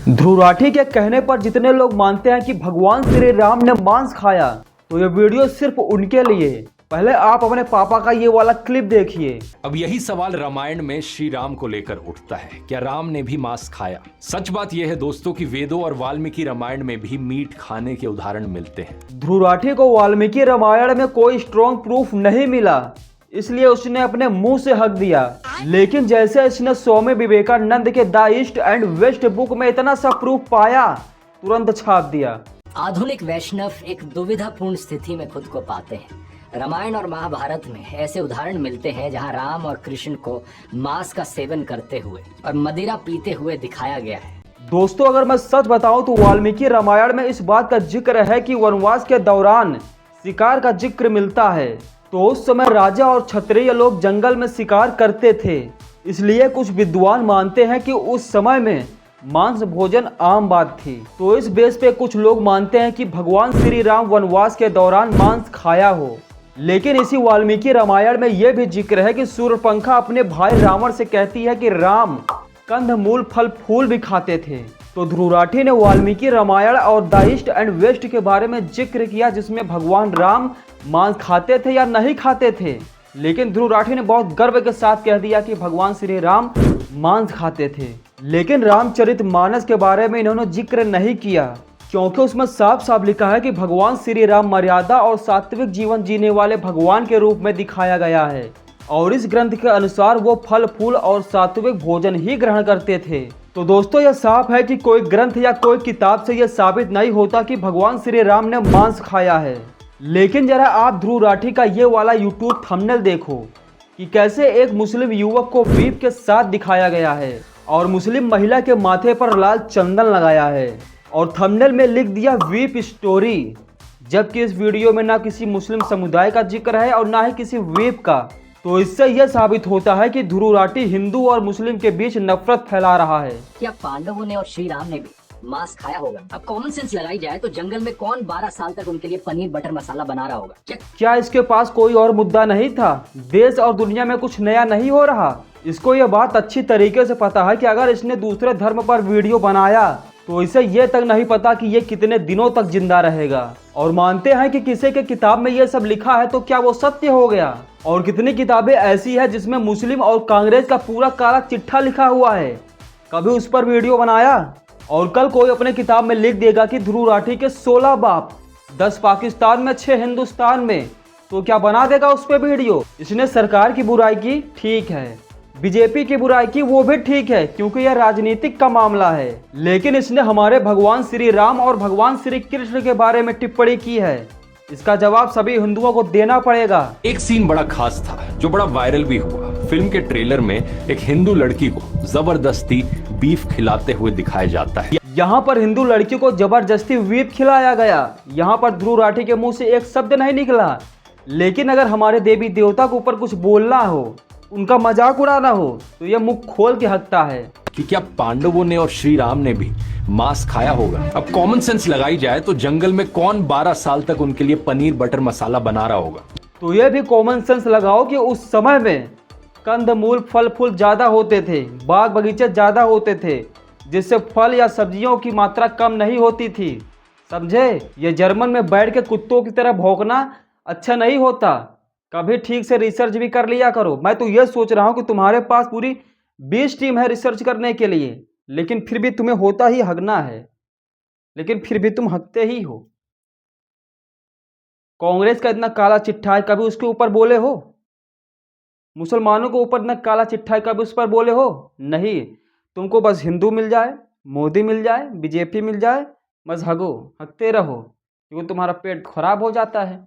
ध्रुव राठी के कहने पर जितने लोग मानते हैं कि भगवान श्री राम ने मांस खाया, तो ये वीडियो सिर्फ उनके लिए है। पहले आप अपने पापा का ये वाला क्लिप देखिए। अब यही सवाल रामायण में श्री राम को लेकर उठता है, क्या राम ने भी मांस खाया? सच बात यह है दोस्तों कि वेदों और वाल्मीकि रामायण में भी मीट खाने के उदाहरण मिलते हैं। ध्रुव राठी को वाल्मीकि रामायण में कोई स्ट्रॉन्ग प्रूफ नहीं मिला, इसलिए उसने अपने मुंह से हक दिया। लेकिन जैसे इसने स्वामी विवेकानंद के the East and West book में इतना सा प्रूफ पाया, तुरंत छाप दिया। आधुनिक वैष्णव एक दुविधापूर्ण स्थिति में खुद को पाते हैं। रामायण और महाभारत में ऐसे उदाहरण मिलते हैं जहां राम और कृष्ण को मांस का सेवन करते हुए और मदिरा पीते हुए दिखाया गया है। दोस्तों, अगर मैं सच बताऊं तो वाल्मीकि रामायण में इस बात का जिक्र है कि वनवास के दौरान शिकार का जिक्र मिलता है। तो उस समय राजा और क्षत्रिय लोग जंगल में शिकार करते थे, इसलिए कुछ विद्वान मानते हैं कि उस समय में मांस भोजन आम बात थी। तो इस बेस पे कुछ लोग मानते हैं कि भगवान श्री राम वनवास के दौरान मांस खाया हो। लेकिन इसी वाल्मीकि रामायण में यह भी जिक्र है कि शूर्पणखा अपने भाई रावण से कहती है कि राम कंद मूल फल फूल भी खाते थे। तो ध्रुव राठी ने वाल्मीकि रामायण और द ईस्ट एंड वेस्ट के बारे में जिक्र किया, जिसमें भगवान राम मांस खाते थे या नहीं खाते थे। लेकिन ध्रुव राठी ने बहुत गर्व के साथ कह दिया कि भगवान श्री राम मांस खाते थे। लेकिन रामचरितमानस के बारे में इन्होंने जिक्र नहीं किया, क्योंकि उसमें साफ साफ लिखा है कि भगवान श्री राम मर्यादा और सात्विक जीवन जीने वाले भगवान के रूप में दिखाया गया है, और इस ग्रंथ के अनुसार वो फल फूल और सात्विक भोजन ही ग्रहण करते थे। तो दोस्तों, यह साफ है कि कोई ग्रंथ या कोई किताब से यह साबित नहीं होता कि भगवान श्री राम ने मांस खाया है। लेकिन जरा आप ध्रुव राठी का ये वाला यूट्यूब थंबनेल देखो कि कैसे एक मुस्लिम युवक को बीफ के साथ दिखाया गया है और मुस्लिम महिला के माथे पर लाल चंदन लगाया है, और थंबनेल में लिख दिया वीप स्टोरी, जबकि इस वीडियो में ना किसी मुस्लिम समुदाय का जिक्र है और ना ही किसी वीप का। तो इससे यह साबित होता है कि ध्रुव राठी हिंदू और मुस्लिम के बीच नफरत फैला रहा है। क्या पांडवों ने और श्री राम ने भी मांस खाया होगा? अब कॉमन सेंस लगाई जाए तो जंगल में कौन 12 साल तक उनके लिए पनीर बटर मसाला बना रहा होगा? क्या इसके पास कोई और मुद्दा नहीं था? देश और दुनिया में कुछ नया नहीं हो रहा? इसको यह बात अच्छी तरीके से पता है कि अगर इसने दूसरे धर्म पर वीडियो बनाया तो इसे ये तक नहीं पता कि ये कितने दिनों तक जिंदा रहेगा। और मानते हैं कि किसी के किताब में ये सब लिखा है तो क्या वो सत्य हो गया? और कितनी किताबें ऐसी है जिसमें मुस्लिम और कांग्रेस का पूरा काला चिट्ठा लिखा हुआ है, कभी उस पर वीडियो बनाया? और कल कोई अपने किताब में लिख देगा कि ध्रुव राठी के 16 बाप, 10 पाकिस्तान में, 6 हिंदुस्तान में, तो क्या बना देगा उस पर वीडियो? इसने सरकार की बुराई की, ठीक है, बीजेपी की बुराई की, वो भी ठीक है, क्योंकि यह राजनीतिक का मामला है। लेकिन इसने हमारे भगवान श्री राम और भगवान श्री कृष्ण के बारे में टिप्पणी की है, इसका जवाब सभी हिंदुओं को देना पड़ेगा। एक सीन बड़ा खास था जो बड़ा वायरल भी हुआ। फिल्म के ट्रेलर में एक हिंदू लड़की को जबरदस्ती बीफ खिलाते हुए दिखाया जाता है। यहाँ पर हिंदू लड़की को जबरदस्ती बीफ खिलाया गया। यहाँ पर ध्रुव राठी के मुंह से एक शब्द नहीं निकला। लेकिन अगर हमारे देवी देवता के ऊपर कुछ बोलना हो, उनका मजाक उड़ाना हो, तो यह मुख खोल के हकता है कि क्या पांडवों ने और श्री राम ने भी मांस खाया होगा? अब कॉमन सेंस लगाई जाए तो जंगल में कौन 12 साल तक उनके लिए पनीर बटर मसाला बना रहा होगा? तो यह भी कॉमन सेंस लगाओ कि उस समय में कंद मूल फल फूल ज्यादा होते थे, बाग बगीचे ज्यादा होते थे, जिससे फल या सब्जियों की मात्रा कम नहीं होती थी। समझे? ये जर्मन में बैठ के कुत्तों की तरह भौंकना अच्छा नहीं होता। कभी ठीक से रिसर्च भी कर लिया करो। मैं तो ये सोच रहा हूँ कि तुम्हारे पास पूरी 20 टीम है रिसर्च करने के लिए, लेकिन फिर भी तुम्हें होता ही हगना है, लेकिन फिर भी तुम हगते ही हो। कांग्रेस का इतना काला चिट्ठा है, कभी उसके ऊपर बोले हो? मुसलमानों के ऊपर इतना काला चिट्ठा है, कभी उस पर बोले हो? नहीं। तुमको बस हिंदू मिल जाए, मोदी मिल जाए, बीजेपी मिल जाए, बस हगो, हगते रहो, क्योंकि तुम्हारा पेट खराब हो जाता है।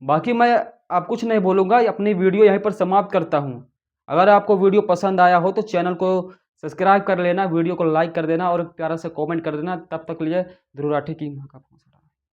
बाकी मैं आप कुछ नहीं बोलूँगा, अपनी वीडियो यहीं पर समाप्त करता हूँ। अगर आपको वीडियो पसंद आया हो तो चैनल को सब्सक्राइब कर लेना, वीडियो को लाइक कर देना और प्यारा सा कमेंट कर देना। तब तक लिए ध्रुव राठी की